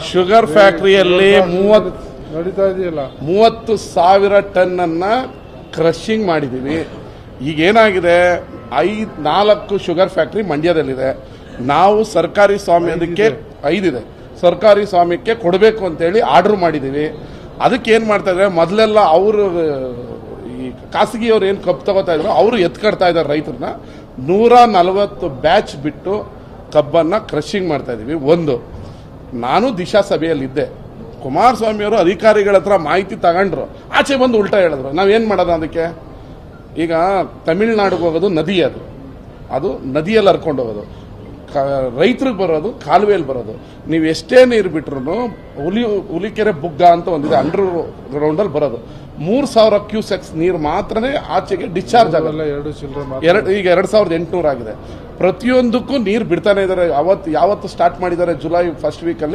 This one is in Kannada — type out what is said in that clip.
ಶುಗರ್ ಫ್ಯಾಕ್ಟರಿಯಲ್ಲಿ ನಡೀತಾ ಇದೆಯಲ್ಲ 30,000 ಟನ್ ಅನ್ನ ಕ್ರಶಿಂಗ್ ಮಾಡಿದೀವಿ. ಈಗ ಏನಾಗಿದೆ, 4 ಶುಗರ್ ಫ್ಯಾಕ್ಟರಿ ಮಂಡ್ಯದಲ್ಲಿದೆ. ನಾವು ಸರ್ಕಾರಿ ಸ್ವಾಮ್ಯದಕ್ಕೆ 5 ಇದೆ, ಸರ್ಕಾರಿ ಸ್ವಾಮ್ಯಕ್ಕೆ ಕೊಡಬೇಕು ಅಂತೇಳಿ ಆರ್ಡರ್ ಮಾಡಿದೀವಿ. ಅದಕ್ಕೆ ಏನ್ ಮಾಡ್ತಾ ಇದ್ದಾರೆ, ಮೊದಲೆಲ್ಲ ಅವರು ಈ ಖಾಸಗಿಯವ್ರು ಏನು ಕಬ್ಬು ತಗೋತಾ ಇದ್ರು ಅವರು ಎತ್ಕಡ್ತಾ ಇದ್ದಾರೆ ರೈತರನ್ನ. 140 ಬ್ಯಾಚ್ ಬಿಟ್ಟು ಕಬ್ಬನ್ನ ಕ್ರಶಿಂಗ್ ಮಾಡ್ತಾ ಇದೀವಿ. ನಾನು ದಿಶಾ ಸಭೆಯಲ್ಲಿದ್ದೆ. ಕುಮಾರಸ್ವಾಮಿ ಅವರು ಅಧಿಕಾರಿಗಳ ಹತ್ರ ಮಾಹಿತಿ ತಗೊಂಡ್ರು, ಆಚೆ ಬಂದು ಉಲ್ಟಾ ಹೇಳಿದ್ರು. ನಾವೇನ್ ಮಾಡೋದು ಅದಕ್ಕೆ? ಈಗ ತಮಿಳ್ನಾಡಿಗೆ ಹೋಗೋದು ನದಿ, ಅದು ನದಿಯಲ್ಲಿ ಹರ್ಕೊಂಡು ಹೋಗೋದು, ರೈತರಿಗೆ ಬರೋದು ಕಾಲುವೆಯಲ್ಲಿ ಬರೋದು. ನೀವು ಎಷ್ಟೇ ನೀರು ಬಿಟ್ರು ಹುಲಿಕೆರೆ ಬುಗ್ಗ ಅಂತ ಒಂದಿದೆ, ಅಂಡರ್ ಗ್ರೌಂಡ್ ಅಲ್ಲಿ ಬರೋದು. 3,000 ಕ್ಯೂಸೆಕ್ಸ್ ನೀರು ಮಾತ್ರನೇ ಆಚೆಗೆ ಡಿಸ್ಚಾರ್ಜ್ ಆಗಲ್ಲ. ಈಗ 2,800 ಆಗಿದೆ. ಪ್ರತಿಯೊಂದಕ್ಕೂ ನೀರು ಬಿಡ್ತಾನೆ ಇದ್ದಾರೆ. ಯಾವತ್ತು ಸ್ಟಾರ್ಟ್ ಮಾಡಿದ್ದಾರೆ, ಜುಲೈ ಫಸ್ಟ್ ವೀಕ್ ಅಲ್ಲಿ